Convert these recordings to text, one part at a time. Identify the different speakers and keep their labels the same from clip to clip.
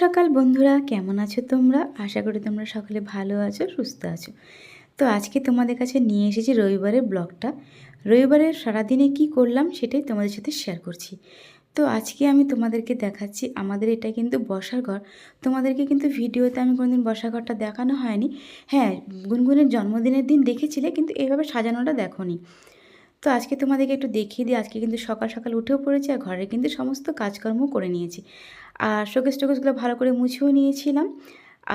Speaker 1: সকাল বন্ধুরা, কেমন আছো তোমরা? আশা করি তোমরা সকলে ভালো আছো, সুস্থ আছো। তো আজকে তোমাদের কাছে নিয়ে এসেছি রবিবারের ব্লগটা। রবিবারের সারাদিনে কি করলাম সেটাই তোমাদের সাথে শেয়ার করছি। তো আজকে আমি তোমাদেরকে দেখাচ্ছি আমাদের এটা কিন্তু বসার ঘর। তোমাদেরকে কিন্তু ভিডিওতে আমি কোনোদিন বসার ঘরটা দেখানো হয়নি। হ্যাঁ, গুনগুনের জন্মদিনের দিন দেখেছিলে, কিন্তু এইভাবে সাজানোটা দেখোনি। তো আজকে তোমাদেরকে একটু দেখিয়ে দিই। আজকে কিন্তু সকাল সকাল উঠেও পড়েছি আর ঘরের কিন্তু সমস্ত কাজকর্ম করে নিয়েছি। আর শোকেস টোকেসগুলো ভালো করে মুছেও নিয়েছিলাম।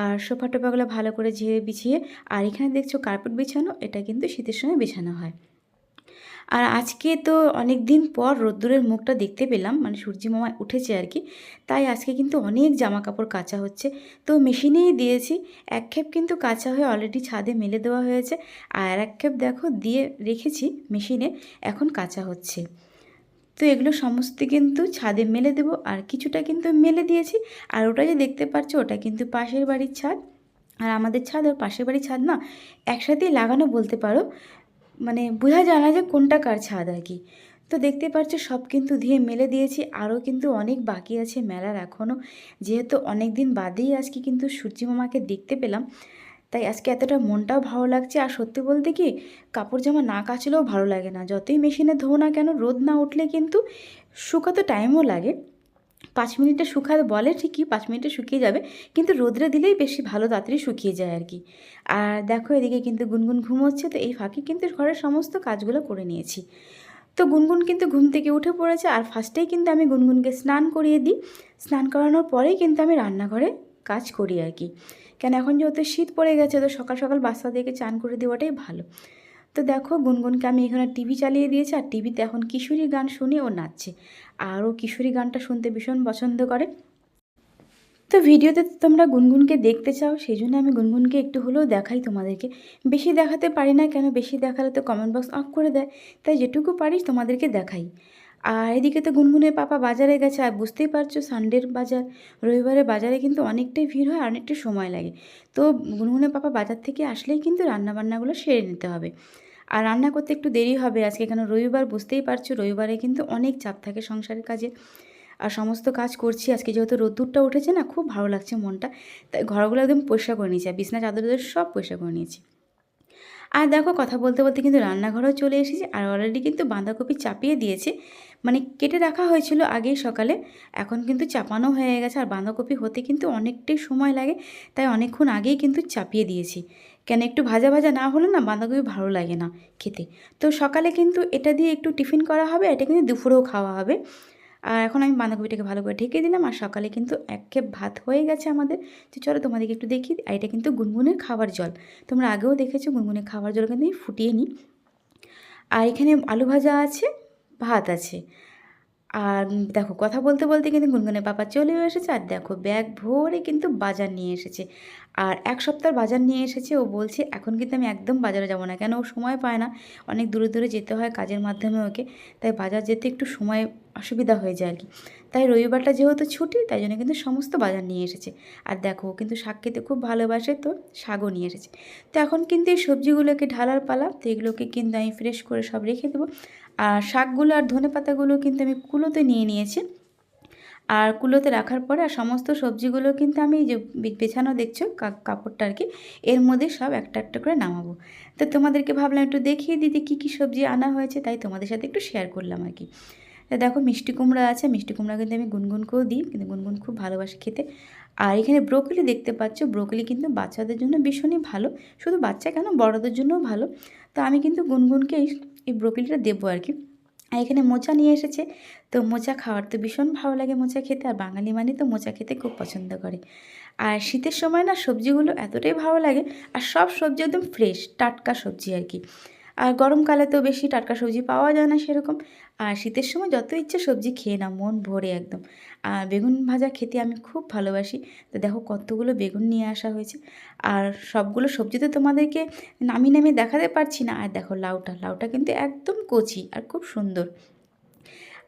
Speaker 1: আর সোফা টোফাগুলো ভালো করে ঝেড়ে বিছিয়ে, আর এখানে দেখছো কার্পেট বিছানো, এটা কিন্তু শীতের সময় বিছানো হয়। আর আজকে তো অনেক দিন পর রোদ্দুরের মুখটা দেখতে পেলাম, মানে সূর্যি মামা উঠেছে আর কি। তাই আজকে কিন্তু অনেক জামা কাপড় কাচা হচ্ছে। তো মেশিনেই দিয়েছি। এক ক্ষেপ কিন্তু কাচা হয়ে অলরেডি ছাদে মেলে দেওয়া হয়েছে, আর এক ক্ষেপ দেখো দিয়ে রেখেছি মেশিনে, এখন কাচা হচ্ছে। তো এগুলো সমস্ত কিন্তু ছাদে মেলে দেবো, আর কিছুটা কিন্তু মেলে দিয়েছি। আর ওটা যে দেখতে পাচ্ছ, ওটা কিন্তু পাশের বাড়ির ছাদ। আর আমাদের ছাদ আর পাশের বাড়ির ছাদ না একসাথেই লাগানো বলতে পারো, মানে বোঝা যায় না যে কোনটা কার ছাদ আর কি। তো দেখতে পাচ্ছ সব কিন্তু ধুয়ে মেলে দিয়েছি, আরও কিন্তু অনেক বাকি আছে মেলার এখনও। যেহেতু অনেক দিন বাদেই আজকে কিন্তু সূর্যি মামাকে দেখতে পেলাম, তাই আজকে এতটা মনটাও ভালো লাগছে। আর সত্যি বলতে কি, কাপড় জামা না কাচলেও ভালো লাগে না, যতই মেশিনে ধোও না কেন, রোদ না উঠলে কিন্তু শুকাতে টাইমও লাগে। 5 মিনিটে শুকাতে বলে ঠিকই, 5 মিনিটে শুকিয়ে যাবে, কিন্তু রোদরে দিলেই বেশি ভালো, তাড়াতাড়ি শুকিয়ে যায় আর কি। আর দেখো এদিকে কিন্তু গুনগুন ঘুমোচ্ছে, তো এই ফাঁকে কিন্তু ঘরের সমস্ত কাজগুলো করে নিয়েছি। তো গুনগুন কিন্তু ঘুম থেকে উঠে পড়েছে, আর ফার্স্টেই কিন্তু আমি গুনগুনকে স্নান করিয়ে দিই। স্নান করানোর পরেই কিন্তু আমি রান্নাঘরে কাজ করি আর কি। কেন এখন যেহেতু শীত পড়ে গেছে, তো সকাল সকাল বাচ্চাদেরকে চান করে দেওয়াটাই ভালো। তো দেখো গুনগুনকে আমি এখানে টিভি চালিয়ে দিয়েছি, আর টিভিতে এখন কিশোরী গান শুনে ও নাচছে। আর ও কিশোরী গানটা শুনতে ভীষণ পছন্দ করে। তো ভিডিওতে তোমরা গুনগুনকে দেখতে চাও, সেই জন্য আমি গুনগুনকে একটু হলেও দেখাই তোমাদেরকে। বেশি দেখাতে পারি না, কেন বেশি দেখালে তো কমেন্ট বক্স অফ করে দেয়। তাই যেটুকু পারি তোমাদেরকে দেখাই। আর এদিকে তো গুনগুনের পাপা বাজারে গেছে, আর বুঝতেই পারছো সানডের বাজার, রবিবারের বাজারে কিন্তু অনেকটাই ভিড় হয়, অনেকটাই সময় লাগে। তো গুনগুনের পাপা বাজার থেকে আসলেই কিন্তু রান্নাবান্নাগুলো সেরে নিতে হবে। আর রান্না করতে একটু দেরি হবে আজকে, কেন রবিবার, বুঝতেই পারছো রবিবারে কিন্তু অনেক চাপ থাকে সংসারের কাজে। আর সমস্ত কাজ করছি আজকে, যেহেতু রোদ্দুরটা উঠেছে না, খুব ভালো লাগছে মনটা। তাই ঘরগুলো একদম পরিষ্কার করে নিয়েছি, আর বিছনা চাদর সব পরিষ্কার করে নিয়েছি। আর দেখো কথা বলতে বলতে কিন্তু রান্নাঘরেও চলে এসেছি, আর অলরেডি কিন্তু বাঁধাকপি চাপিয়ে দিয়েছে। মানে কেটে রাখা হয়েছিল আগেই সকালে, এখন কিন্তু চাপানো হয়ে গেছে। আর বাঁধাকপি হতে কিন্তু অনেকটাই সময় লাগে, তাই অনেকক্ষণ আগেই কিন্তু চাপিয়ে দিয়েছি। কেন একটু ভাজা ভাজা না হলে না বাঁধাকপি ভালো লাগে না খেতে। তো সকালে কিন্তু এটা দিয়ে একটু টিফিন করা হবে, এটা কিন্তু দুপুরেও খাওয়া হবে। আর এখন আমি বাঁধাকপিটাকে ভালো করে ঢেকে দিলাম, আর সকালে কিন্তু এক খেপ ভাত হয়ে গেছে আমাদের। তো চলো তোমাদেরকে একটু দেখি। আর এটা কিন্তু গুনগুনের খাবার জল, তোমরা আগেও দেখেছো গুনগুনের খাবার জল কিন্তু আমি ফুটিয়ে নিই। আর এখানে আলু ভাজা আছে, ভাত আছে। আর দেখো কথা বলতে বলতে কিন্তু গুনগুনের পাপা চলেও এসেছে, আর দেখো ব্যাগ ভরে কিন্তু বাজার নিয়ে এসেছে। আর এক সপ্তাহ বাজার নিয়ে এসেছে। ও বলছে এখন কিন্তু আমি একদম বাজারে যাব না, কেন ও সময় পায় না, অনেক দূরে দূরে যেতে হয় কাজের মাধ্যমে ওকে। তাই বাজার যেতে একটু সময় অসুবিধা হয়ে যায় আর কি। তাই রবিবারটা যেহেতু ছুটি, তাই জন্য কিন্তু সমস্ত বাজার নিয়ে এসেছে। আর দেখো ও কিন্তু শাক খেতে খুব ভালোবাসে, তো শাকও নিয়ে এসেছে। তো এখন কিন্তু এই সবজিগুলোকে ঢালার পালা, তো এগুলোকে কিন্তু আমি ফ্রেশ করে সব রেখে দেবো। আর শাকগুলো আর ধনেপাতাগুলো কিন্তু আমি কুলোতে নিয়ে নিয়েছি। আর কুলোতে রাখার পরে আর সমস্ত সবজিগুলো কিন্তু আমি যে বেছানো দেখছো কাপড়টা আর কি, এর মধ্যে সব একটা একটা করে নামাবো। তো তোমাদেরকে ভাবলাম একটু দেখিয়ে দিতে কী কী সবজি আনা হয়েছে, তাই তোমাদের সাথে একটু শেয়ার করলাম আর কি। তা দেখো মিষ্টি কুমড়া আছে, মিষ্টি কুমড়া কিন্তু আমি গুনগুনকেও দিই, কিন্তু গুনগুন খুব ভালোবাসে খেতে। আর এখানে ব্রোকলি দেখতে পাচ্ছ, ব্রোকলি কিন্তু বাচ্চাদের জন্য ভীষণই ভালো, শুধু বাচ্চা কেন বড়দের জন্যও ভালো। তো আমি কিন্তু গুনগুনকে এই ব্রোকলিটা দেবো আর কি। আর এখানে মোচা নিয়ে এসেছে। তো মোচা খাওয়ার তো ভীষণ ভালো লাগে মোচা খেতে, আর বাঙালি মানে তো মোচা খেতে খুব পছন্দ করে। আর শীতের সময় না সবজিগুলো এতটাই ভালো লাগে, আর সব সবজি একদম ফ্রেশ টাটকা সবজি আর কি। আর গরমকালে তো বেশি টাটকা সবজি পাওয়া যায় না সেরকম। আর শীতের সময় যত ইচ্ছে সবজি খেয়ে নাও মন ভরে একদম। আর বেগুন ভাজা খেতে আমি খুব ভালোবাসি। তো দেখো কতগুলো বেগুন নিয়ে আসা হয়েছে। আর সবগুলো সবজি তো তোমাদেরকে নামিয়ে নামিয়ে দেখাতে পারছি না। আর দেখো লাউটা, লাউটা কিন্তু একদম কচি আর খুব সুন্দর।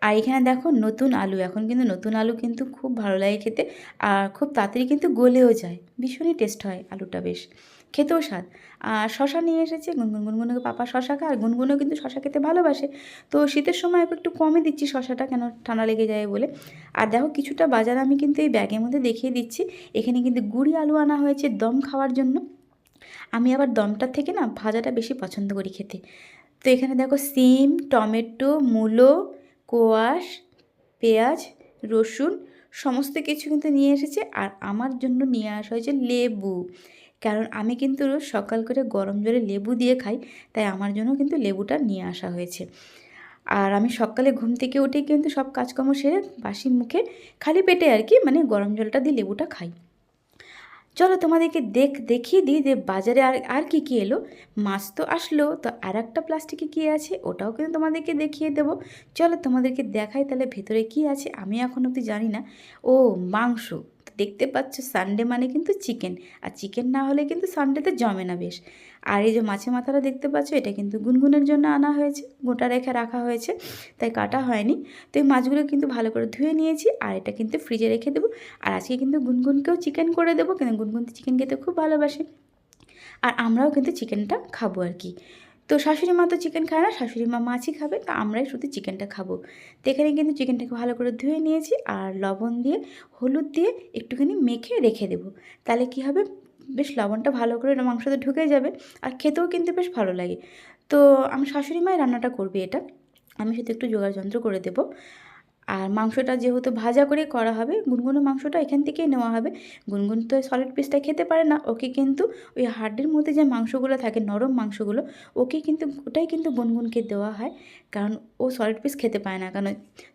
Speaker 1: আর এখানে দেখো নতুন আলু, এখন কিন্তু নতুন আলু কিন্তু খুব ভালো লাগে খেতে। আর খুব তাড়াতাড়ি কিন্তু গলেও যায়, ভীষণই টেস্ট হয় আলুটা বেশ খেতেও স্বাদ। আর শশা নিয়ে এসেছে, গুনগুনকে পাপা শশা খায়, আর গুনগুনও কিন্তু শশা খেতে ভালোবাসে। তো শীতের সময় ওকে একটু কমই দিচ্ছি শশাটা, কেন ঠান্ডা লেগে যায় বলে। আর দেখো কিছুটা বাজার আমি কিন্তু এই ব্যাগের মধ্যে দেখিয়ে দিচ্ছি। এখানে কিন্তু গুঁড়ি আলু আনা হয়েছে দম খাওয়ার জন্য। আমি আবার দমটার থেকে না ভাজাটা বেশি পছন্দ করি খেতে। তো এখানে দেখো সিম, টমেটো, মূলো, কোয়াশ, পেঁয়াজ, রসুন সমস্ত কিছু কিন্তু নিয়ে এসেছে। আর আমার জন্য নিয়ে আসা হয়েছে লেবু, কারণ আমি কিন্তু রোজ সকাল করে গরম জলে লেবু দিয়ে খাই, তাই আমার জন্য কিন্তু লেবুটা নিয়ে আসা হয়েছে। আর আমি সকালে ঘুম থেকে উঠে কিন্তু সব কাজকর্ম সেরে বাসি মুখে খালি পেটে আর কি মানে গরম জলটা দিয়ে লেবুটা খাই। চলো তোমাদেরকে দেখিয়ে দিই যে বাজারে আর আর কী কী এলো। মাছ তো আসলো, তো আর একটা প্লাস্টিকে কী আছে ওটাও কিন্তু তোমাদেরকে দেখিয়ে দেবো। চলো তোমাদেরকে দেখাই তাহলে ভেতরে কী আছে, আমি এখন অবধি জানি না। ও, মাংস। তো দেখতে পাচ্ছ সানডে মানে কিন্তু চিকেন, আর চিকেন না হলে কিন্তু সানডেতে জমে না বেশ। আর এই যে মাছের মাথাটা দেখতে পাচ্ছ, এটা কিন্তু গুনগুনের জন্য আনা হয়েছে, গোটা রেখে রাখা হয়েছে, তাই কাটা হয়নি। তো এই মাছগুলো কিন্তু ভালো করে ধুয়ে নিয়েছি, আর এটা কিন্তু ফ্রিজে রেখে দেবো। আর আজকে কিন্তু গুনগুনকেও চিকেন করে দেবো, কেন গুনগুন চিকেন খেতে খুব ভালোবাসে, আর আমরাও কিন্তু চিকেনটা খাবো আর কি। তো শাশুড়ি মা তো চিকেন খায় না, শাশুড়ি মা মাছই খাবে, তো আমরাই শুধু চিকেনটা খাবো। তো এখানে কিন্তু চিকেনটাকে ভালো করে ধুয়ে নিয়েছি, আর লবণ দিয়ে হলুদ দিয়ে একটুখানি মেখে রেখে দেবো। তাহলে কী হবে, বেশ লবণটা ভালো করে মাংসতে ঢুকে যাবে, আর খেতেও কিন্তু বেশ ভালো লাগে। তো আমার শাশুড়ি মাই রান্নাটা করবে এটা, আমি শুধু একটু জোগাড় যন্ত্র করে দেবো। আর মাংসটা যেহেতু ভাজা করে করা হবে, গুনগুনো মাংসটা এখান থেকেই নেওয়া হবে। গুনগুন তো সলিড পিসটা খেতে পারে না, ওকে কিন্তু ওই হাড্ডির মধ্যে যে মাংসগুলো থাকে নরম মাংসগুলো, ওকে কিন্তু ওটাই কিন্তু গুনগুনকে দেওয়া হয়, কারণ ও সলিড পিস খেতে পায় না। কারণ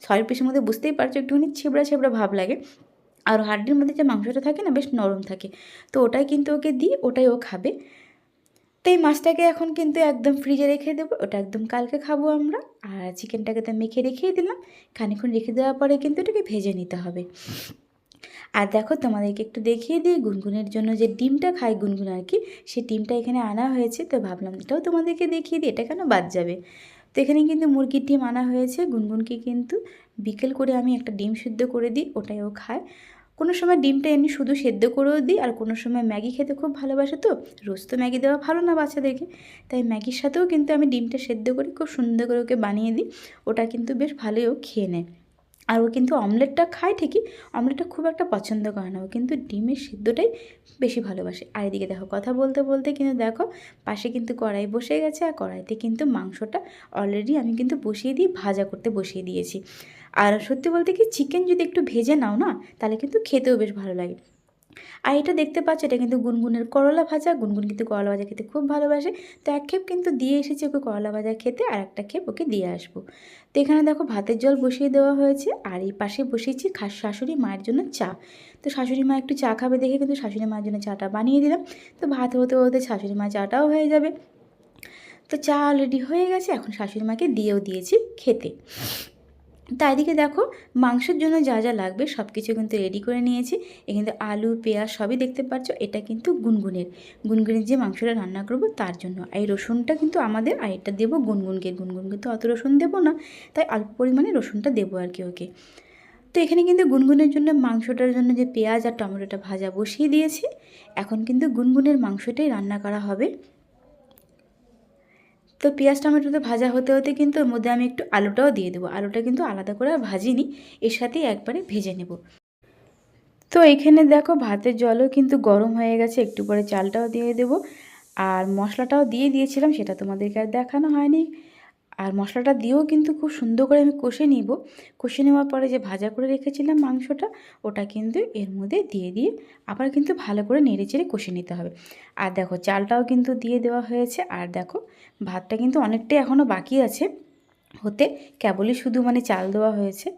Speaker 1: সলিড পিসের মধ্যে বুঝতেই পারছো একটুখানি ছেবড়া ছেবড়া ভাব লাগে, আর হাড্ডির মধ্যে যে মাংসটা থাকে না বেশ নরম থাকে, তো ওটাই কিন্তু ওকে দিই, ওটাই ও খাবে। তো এই মাছটাকে এখন কিন্তু একদম ফ্রিজে রেখে দেবো, ওটা একদম কালকে খাবো আমরা। আর চিকেনটাকে তো মেখে রেখেই দিলাম, খানিকক্ষণ রেখে দেওয়ার পরে কিন্তু এটাকে ভেজে নিতে হবে। আর দেখো তোমাদেরকে একটু দেখিয়ে দিই, গুনগুনের জন্য যে ডিমটা খায় গুনগুন আর কি, সেই ডিমটা এখানে আনা হয়েছে। তো ভাবলাম এটাও তোমাদেরকে দেখিয়ে দিই, এটা কেন বাদ যাবে। তো এখানে কিন্তু মুরগির ডিম আনা হয়েছে, গুনগুনকে কিন্তু বিকেল করে আমি একটা ডিম সিদ্ধ করে দিই, ওটাই ও খায়। কোনো সময় ডিমটা এমনি শুধু সেদ্ধ করেও দিই, আর কোনো সময় ম্যাগি খেতে খুব ভালোবাসে, তো রোজ তো ম্যাগি দেওয়া ভালো না বাচ্চাদেরকে, তাই ম্যাগির সাথেও কিন্তু আমি ডিমটা সেদ্ধ করে খুব সুন্দর করে ওকে বানিয়ে দিই, ওটা কিন্তু বেশ ভালোই ও খেয়ে নেয়। আর ও কিন্তু অমলেটটা খায় ঠিকই, অমলেটটা খুব একটা পছন্দ করে না, ও কিন্তু ডিমের সিদ্ধটাই বেশি ভালোবাসে। আর এদিকে দেখো কথা বলতে বলতে কিন্তু দেখো পাশে কিন্তু কড়াই বসে গেছে, আর কড়াইতে কিন্তু মাংসটা অলরেডি আমি কিন্তু বসিয়ে দিয়ে ভাজা করতে বসিয়ে দিয়েছি। আর সত্যি বলতে কি, চিকেন যদি একটু ভেজে নাও না, তাহলে কিন্তু খেতেও বেশ ভালো লাগে। আর এটা দেখতে পাচ্ছ, এটা কিন্তু গুনগুনের করলা ভাজা, গুনগুন কিন্তু করলা ভাজা খেতে খুব ভালোবাসে, তো এক খেপ কিন্তু দিয়ে এসেছি ওকে করলা ভাজা খেতে, আর একটা খেপ ওকে দিয়ে আসবো। তো এখানে দেখো ভাতের জল বসিয়ে দেওয়া হয়েছে, আর এই পাশে বসিয়েছি শাশুড়ি মায়ের জন্য চা। তো শাশুড়ি মা একটু চা খাবে দেখে কিন্তু শাশুড়ি মায়ের জন্য চাটা বানিয়ে দিলাম। তো ভাত হতে হতে শাশুড়ি মা চাটাও হয়ে যাবে। তো চা অলরেডি হয়ে গেছে, এখন শাশুড়ি মাকে দিয়েও দিয়েছি খেতে। তা এদিকে দেখো মাংসের জন্য যা যা লাগবে সব কিছু কিন্তু রেডি করে নিয়েছি। এ কিন্তু আলু পেঁয়াজ সবই দেখতে পাচ্ছ, এটা কিন্তু গুনগুনের যে মাংসটা রান্না করব তার জন্য। এই রসুনটা কিন্তু আমাদের, আর এটা দেবো গুনগুন কিন্তু অত রসুন দেবো না, তাই অল্প পরিমাণে রসুনটা দেবো আর কি ওকে। তো এখানে কিন্তু গুনগুনের জন্য মাংসটার জন্য যে পেঁয়াজ আর টমেটোটা ভাজা বসিয়ে দিয়েছি, এখন কিন্তু গুনগুনের মাংসটাই রান্না করা হবে। তো পেঁয়াজ টমেটো তো ভাজা হতে হতে কিন্তু ওর মধ্যে আমি একটু আলুটাও দিয়ে দেবো, আলুটা কিন্তু আলাদা করে আর ভাজিনি, এর সাথেই একবারে ভেজে নেব। তো এখানে দেখো ভাতের জলও কিন্তু গরম হয়ে গেছে, একটু পরে চালটাও দিয়ে দেবো, আর মশলাটাও দিয়ে দিয়েছিলাম, সেটা তোমাদেরকে আর দেখানো হয়নি। আর মশলাটা দিয়েও কিন্তু খুব সুন্দর করে আমি কষে নিব। কষে নেওয়ার পরে যে ভাজা করে রেখেছিলাম মাংসটা, ওটা কিন্তু এর মধ্যে দিয়ে আবার কিন্তু ভালো করে নেড়েচেড়ে কষে নিতে হবে। আর দেখো চালটাও কিন্তু দিয়ে দেওয়া হয়েছে, আর দেখো ভাতটা কিন্তু অনেকটাই এখনও বাকি আছে হতে, কেবলই শুধু মানে চাল দেওয়া হয়েছে।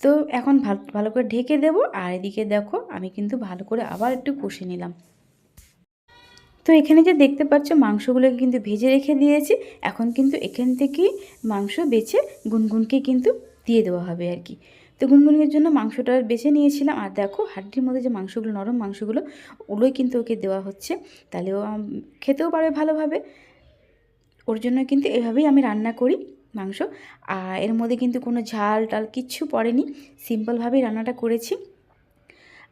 Speaker 1: তো এখন ভালো করে ঢেকে দেব, আর এদিকে দেখো আমি কিন্তু ভালো করে আবার একটু কষে নিলাম। তো এখানে যে দেখতে পাচ্ছ মাংসগুলোকে কিন্তু ভেজে রেখে দিয়েছি, এখন কিন্তু এখান থেকেই মাংস বেছে গুনগুনকে কিন্তু দিয়ে দেওয়া হবে আর কি। তো গুনগুনের জন্য মাংসটা বেছে নিয়েছিলাম, আর দেখো হাড্ডির মধ্যে যে মাংসগুলো নরম মাংসগুলো, ওগুলোই কিন্তু ওকে দেওয়া হচ্ছে, তাহলে ও খেতেও পারবে ভালোভাবে। ওর জন্য কিন্তু এভাবেই আমি রান্না করি মাংস। আর এর মধ্যে কিন্তু কোনো ঝাল টাল কিচ্ছু পড়েনি, সিম্পলভাবেই রান্নাটা করেছি।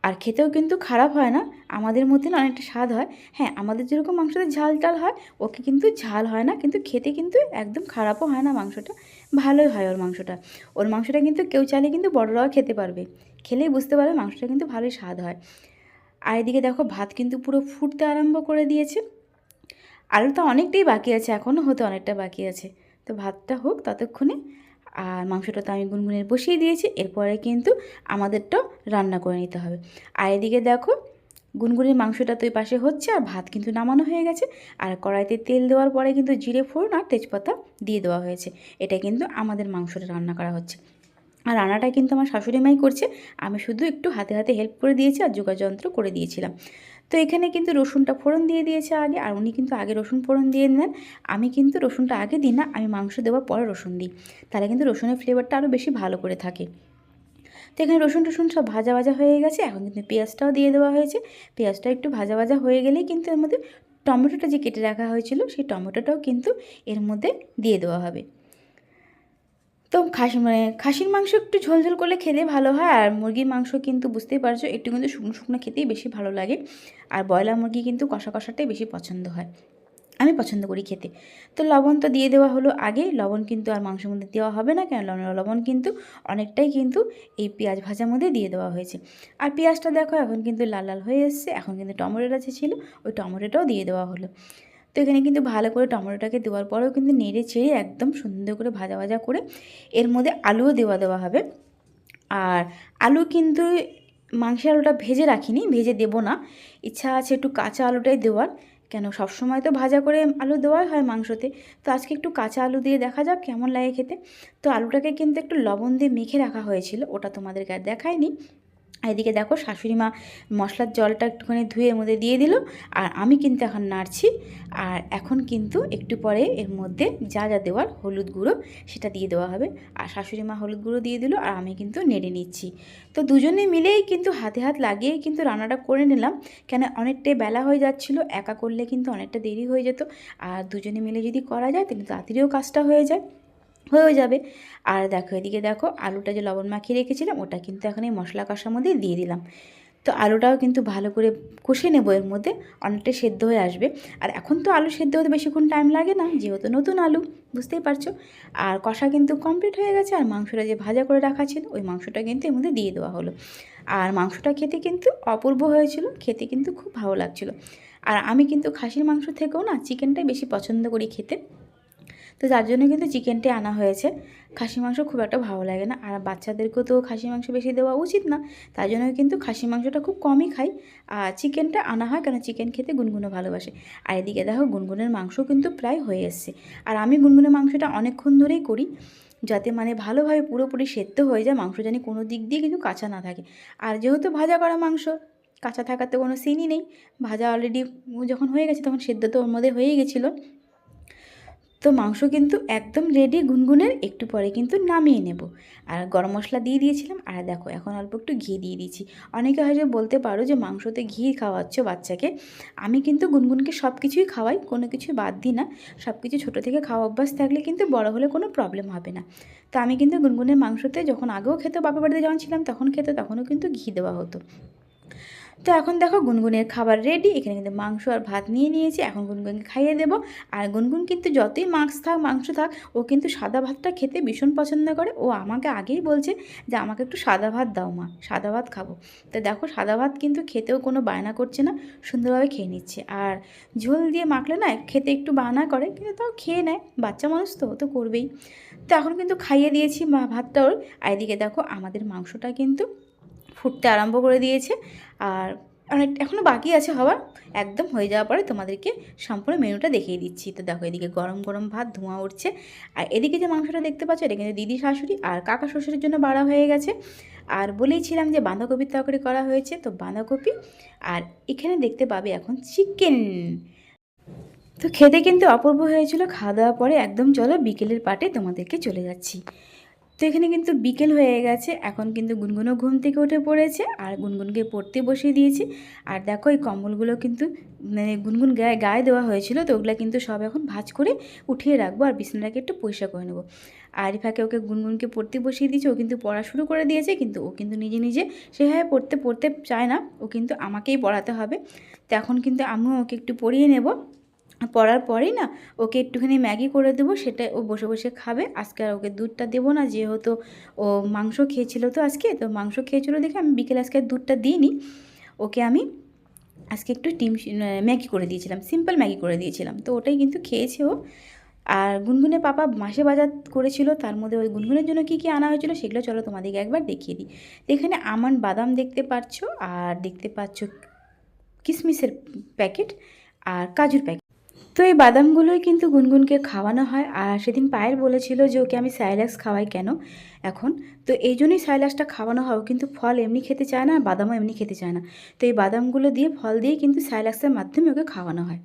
Speaker 1: আর খেতেও কিন্তু খারাপ হয় না, আমাদের মতন অনেকটা স্বাদ হয়। হ্যাঁ, আমাদের যেরকম মাংসতে ঝাল টাল হয়, ওকে কিন্তু ঝাল হয় না, কিন্তু খেতে কিন্তু একদম খারাপও হয় না মাংসটা, ভালোই হয় ওর মাংসটা। ওর মাংসটা কিন্তু কেউ চাইলে কিন্তু বড়রাও খেতে পারবে, খেলেই বুঝতে পারবে মাংসটা কিন্তু ভালোই স্বাদ হয়। আর এদিকে দেখো ভাত কিন্তু পুরো ফুটতে আরম্ভ করে দিয়েছে। আলুটা অনেকটাই বাকি আছে, এখনও হতে অনেকটা বাকি আছে। তো ভাতটা হোক ততক্ষণে। আর মাংসটা তো আমি গুনগুনের বসিয়ে দিয়েছি, এরপরে কিন্তু আমাদেরটাও রান্না করে নিতে হবে। আর এদিকে দেখো গুনগুনের মাংসটা তো ওই পাশে হচ্ছে, আর ভাত কিন্তু নামানো হয়ে গেছে। আর কড়াইতে তেল দেওয়ার পরে কিন্তু জিরে ফোড়ন আর তেজপাতা দিয়ে দেওয়া হয়েছে। এটা কিন্তু আমাদের মাংসটা রান্না করা হচ্ছে। আর রান্নাটা কিন্তু আমার শাশুড়ি মাই করছে, আমি শুধু একটু হাতে হাতে হেল্প করে দিয়েছি আর যোগাযন্ত্র করে দিয়েছিলাম। তো এখানে কিন্তু রসুনটা ফোড়ন দিয়ে দিয়েছে আগে, আর উনি কিন্তু আগে রসুন ফোড়ন দিয়ে নেন। আমি কিন্তু রসুনটা আগে দিই না, আমি মাংস দেওয়ার পরে রসুন দিই, তাহলে কিন্তু রসুনের ফ্লেভারটা আরও বেশি ভালো করে থাকে। তো এখানে রসুন টসুন সব ভাজা ভাজা হয়ে গেছে, এখন কিন্তু পেঁয়াজটাও দিয়ে দেওয়া হয়েছে। পেঁয়াজটা একটু ভাজা ভাজা হয়ে গেলেই কিন্তু এর মধ্যে টমেটোটা যে কেটে রাখা হয়েছিল, সেই টমেটোটাও কিন্তু এর মধ্যে দিয়ে দেওয়া হবে। তো খাসির মাংস একটু ঝোলঝোল করলে খেলে ভালো হয়, আর মুরগির মাংস কিন্তু বুঝতেই পারছো একটু কিন্তু শুকনো শুকনো খেতেই বেশি ভালো লাগে। আর ব্রয়লার মুরগি কিন্তু কষা কষাটাই বেশি পছন্দ হয়, আমি পছন্দ করি খেতে। তো লবণ তো দিয়ে দেওয়া হলো আগে, লবণ কিন্তু আর মাংসের মধ্যে দেওয়া হবে না, কেন লবণ কিন্তু অনেকটাই কিন্তু এই পেঁয়াজ ভাজার মধ্যে দিয়ে দেওয়া হয়েছে। আর পেঁয়াজটা দেখো এখন কিন্তু লাল লাল হয়ে এসছে, এখন কিন্তু টমেটোটা যে ছিল ওই টমেটোটাও দিয়ে দেওয়া হলো। তো এখানে কিন্তু ভালো করে টমেটোটাকে দেওয়ার পরেও কিন্তু নেড়ে চেড়ে একদম সুন্দর করে ভাজা ভাজা করে এর মধ্যে আলুও দেওয়া হবে। আর আলু কিন্তু মাংসের আলুটা ভেজে রাখিনি, ভেজে দেব না, ইচ্ছা আছে একটু কাঁচা আলুটাই দেওয়ার। কেন সবসময় তো ভাজা করে আলু দেওয়াই হয় মাংসতে, তো আজকে একটু কাঁচা আলু দিয়ে দেখা যাক কেমন লাগে খেতে। তো আলুটাকে কিন্তু একটু লবণ দিয়ে মেখে রাখা হয়েছিল, ওটা তোমাদেরকে আর দেখায়নি। এদিকে দেখো শাশুড়ি মা মশলার জলটা একটুখানি ধুয়ে এর মধ্যে দিয়ে দিল, আর আমি কিন্তু এখন নাড়ছি। আর এখন কিন্তু একটু পরে এর মধ্যে যা যা দেওয়ার হলুদ গুঁড়ো সেটা দিয়ে দেওয়া হবে। আর শাশুড়ি মা হলুদ গুঁড়ো দিয়ে দিল, আর আমি কিন্তু নেড়ে নিচ্ছি। তো দুজনে মিলেই কিন্তু হাতে হাত লাগিয়েই কিন্তু রান্নাটা করে নিলাম, কেন অনেকটাই বেলা হয়ে যাচ্ছিলো, একা করলে কিন্তু অনেকটা দেরি হয়ে যেত। আর দুজনে মিলে যদি করা যায় তাহলে তাড়াতাড়িও কাজটা হয়ে যাবে। আর দেখো এদিকে দেখো আলুটা যে লবণ মাখিয়ে রেখেছিলাম ওটা কিন্তু এখন এই মশলা কষার মধ্যে দিয়ে দিলাম। তো আলুটাও কিন্তু ভালো করে কষে নেবো, এর মধ্যে অনেকটা সেদ্ধ হয়ে আসবে। আর এখন তো আলু সেদ্ধ হতে বেশিক্ষণ টাইম লাগে না, যেহেতু নতুন আলু, বুঝতেই পারছো। আর কষা কিন্তু কমপ্লিট হয়ে গেছে, আর মাংসটা যে ভাজা করে রাখা ছিল ওই মাংসটা কিন্তু এর মধ্যে দিয়ে দেওয়া হলো। আর মাংসটা খেতে কিন্তু অপূর্ব হয়েছিল, খেতে কিন্তু খুব ভালো লাগছিলো। আর আমি কিন্তু খাসির মাংস থেকেও না চিকেনটাই বেশি পছন্দ করি খেতে, তো যার জন্য কিন্তু চিকেনটাই আনা হয়েছে। খাসি মাংস খুব একটা ভালো লাগে না, আর বাচ্চাদেরকেও তো খাসি মাংস বেশি দেওয়া উচিত না, তাই জন্য কিন্তু খাসি মাংসটা খুব কমই খাই। আর চিকেনটা আনা হয় কেন চিকেন খেতে গুনগুনো ভালোবাসে। আর এদিকে দেখো গুনগুনের মাংস কিন্তু প্রায় হয়ে এসছে। আর আমি গুনগুনের মাংসটা অনেকক্ষণ ধরেই করি, যাতে মানে ভালোভাবে পুরোপুরি সেদ্ধ হয়ে যায় মাংস, জানি কোনো দিক দিয়ে কিন্তু কাঁচা না থাকে। আর যেহেতু ভাজা করা মাংস, কাঁচা থাকার তো কোনো সিনই নেই, ভাজা অলরেডি যখন হয়ে গেছে তখন সেদ্ধ তো ওর মধ্যে হয়েই গেছিলো। তো মাংস কিন্তু একদম রেডি গুনগুনের, একটু পরে কিন্তু নামিয়ে নেব। আর গরম মশলা দিয়ে দিয়েছিলাম, আর দেখো এখন অল্প একটু ঘি দিয়ে দিয়েছি। অনেকে হয়তো বলতে পারো যে মাংসতে ঘি খাওয়াচ্ছ বাচ্চাকে, আমি কিন্তু গুনগুনকে সব কিছুই খাওয়াই, কোনো কিছুই বাদ দিই না। সব কিছু ছোটো থেকে খাওয়া অভ্যাস থাকলে কিন্তু বড় হলে কোনো প্রবলেম হবে না। তো আমি কিন্তু গুনগুনের মাংসতে যখন আগেও খেতে বাপের বাড়িতে যখন ছিলাম তখন খেতে, তখনও কিন্তু ঘি দেওয়া হতো। তো এখন দেখো গুনগুনের খাবার রেডি, এখানে কিন্তু মাংস আর ভাত নিয়ে নিয়েছি, এখন গুনগুনকে খাইয়ে দেবো। আর গুনগুন কিন্তু যতই মাংস থাক, ও কিন্তু সাদা ভাতটা খেতে ভীষণ পছন্দ করে। ও আমাকে আগেই বলছে যে আমাকে একটু সাদা ভাত দাও মা, সাদা ভাত খাবো। তো দেখো সাদা ভাত কিন্তু খেতেও কোনো বায়না করছে না, সুন্দরভাবে খেয়ে নিচ্ছে। আর ঝোল দিয়ে মাখলে না খেতে একটু বায়না করে, কিন্তু তাও খেয়ে নেয়, বাচ্চা মানুষ তো তো করবেই। তো এখন কিন্তু খাইয়ে দিয়েছি ভাতটা ওর। আর এদিকে দেখো আমাদের মাংসটা কিন্তু ফুটতে আরম্ভ করে দিয়েছে, আর অনেক এখনও বাকি আছে হওয়ার। একদম হয়ে যাওয়ার পরে তোমাদেরকে সম্পূর্ণ মেনুটা দেখিয়ে দিচ্ছি। তো দেখো এদিকে গরম গরম ভাত ধোঁয়া উঠছে, আর এদিকে যে মাংসটা দেখতে পাচ্ছ এটা কিন্তু দিদি শাশুড়ি আর কাকা শ্বশুরের জন্য বাড়া হয়ে গেছে। আর বলেইছিলাম যে বাঁধাকপির তরকারি করা হয়েছে, তো বাঁধাকপি। আর এখানে দেখতে পাবে এখন চিকেন। তো খেতে কিন্তু অপূর্ব হয়েছিল। খাওয়া দাওয়ার পরে একদম চলো বিকেলের পাটে তোমাদেরকে চলে যাচ্ছি। তো এখানে কিন্তু বিকেল হয়ে গেছে, এখন কিন্তু গুনগুনও ঘুম থেকে উঠে পড়েছে আর গুনগুনকে পড়তে বসিয়ে দিয়েছি। আর দেখো এই কম্বলগুলো কিন্তু মানে গুনগুন গায়ে দেওয়া হয়েছিল, তো ওগুলো কিন্তু সব এখন ভাঁজ করে উঠিয়ে রাখবো আর বিছানাটাকে একটু পরিষ্কার করে নেবো। আর এই ফাঁকে ওকে গুনগুনকে পড়তে বসিয়ে দিয়েছে, ও কিন্তু পড়া শুরু করে দিয়েছে, কিন্তু ও কিন্তু নিজে নিজে সেভাবে পড়তে চায় না, ও কিন্তু আমাকেই পড়াতে হবে। তো এখন কিন্তু আমিও ওকে একটু পড়িয়ে নেব। পড়ার পরেই না ওকে একটুখানি ম্যাগি করে দেবো, সেটা ও বসে বসে খাবে। আজকে আর ওকে দুধটা দেবো না, যেহেতু ও মাংস খেয়েছিল, তো আজকে তো মাংস খেয়েছিলো দেখে আমি বিকেলে আজকে আর দুধটা দিইনি। ওকে আমি আজকে একটু ম্যাগি করে দিয়েছিলাম, সিম্পল ম্যাগি করে দিয়েছিলাম, তো ওটাই কিন্তু খেয়েছে ও। আর গুনগুনের পাপা মাসে বাজার করেছিল, তার মধ্যে ওই গুনগুনের জন্য কী কী আনা হয়েছিল সেগুলো চলো তোমাদেরকে একবার দেখিয়ে দিই। তো এখানে আমন্ড বাদাম দেখতে পাচ্ছ, আর দেখতে পাচ্ছ কিশমিশের প্যাকেট আর কাজুর প্যাকেট। তো এই বাদামগুলোই কিন্তু গুনগুনকে খাওয়ানো হয়। আর সেদিন পায়েল বলেছিল যে ওকে আমি সাইলাক্স খাওয়াই কেন এখন, তো এই জন্যই সাইলাক্সটা খাওয়ানো হয়। ও কিন্তু ফল এমনি খেতে চায় না, বাদামও এমনি খেতে চায় না, তো এই বাদামগুলো দিয়ে ফল দিয়ে কিন্তু সাইলাক্সের মাধ্যমে ওকে খাওয়ানো হয়।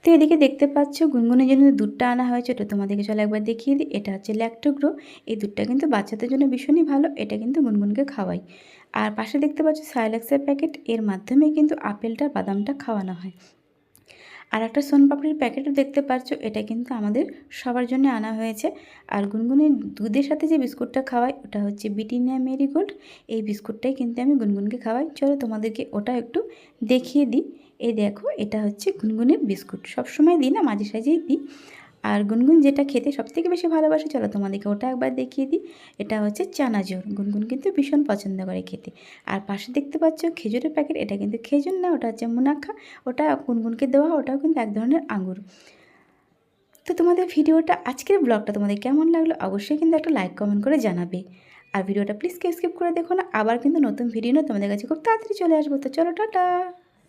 Speaker 1: তো এদিকে দেখতে পাচ্ছ গুনগুনের জন্য দুধটা আনা হয়েছে, এটা তোমাদেরকে চলো একবার দেখিয়ে দিই। এটা হচ্ছে ল্যাকটোগ্রো, এই দুধটা কিন্তু বাচ্চাদের জন্য ভীষণই ভালো, এটা কিন্তু গুনগুনকে খাওয়াই। আর পাশে দেখতে পাচ্ছ সাইলাক্সের প্যাকেট, এর মাধ্যমে কিন্তু আপেলটা বাদামটা খাওয়ানো হয়। আর একটা সোনপাপড়ির প্যাকেটও দেখতে পাচ্ছ, এটা কিন্তু আমাদের সবার জন্য আনা হয়েছে। আর গুনগুনের দুধের সাথে যে বিস্কুটটা খাওয়াই ওটা হচ্ছে ব্রিটানিয়া মেরিগোল্ড, এই বিস্কুটটাই কিন্তু আমি গুনগুনকে খাওয়াই। চলো তোমাদেরকে ওটা একটু দেখিয়ে দিই। এই দেখো, এটা হচ্ছে গুনগুনের বিস্কুট, সবসময় দিই না, মাঝে সাঝেই দিই। আর গুনগুন যেটা খেতে সবথেকে বেশি ভালোবাসে, চলো তোমাদেরকে ওটা একবার দেখিয়ে দিই। এটা হচ্ছে চানাচুর, গুনগুন কিন্তু ভীষণ পছন্দ করে খেতে। আর পাশে দেখতে পাচ্ছ খেজুরের প্যাকেট, এটা কিন্তু খেজুর না, ওটা হচ্ছে মুনাখা, ওটা গুনগুনকে দেওয়া, ওটাও কিন্তু এক ধরনের আঙুর। তো তোমাদের ভিডিওটা, আজকের ব্লগটা তোমাদের কেমন লাগলো অবশ্যই কিন্তু একটা লাইক কমেন্ট করে জানাবে। আর ভিডিওটা প্লিজ কেউ স্কিপ করে দেখো না, আবার কিন্তু নতুন ভিডিও নিয়ে তোমাদের কাছে খুব তাড়াতাড়ি চলে আসবো। তো চলো টাটা।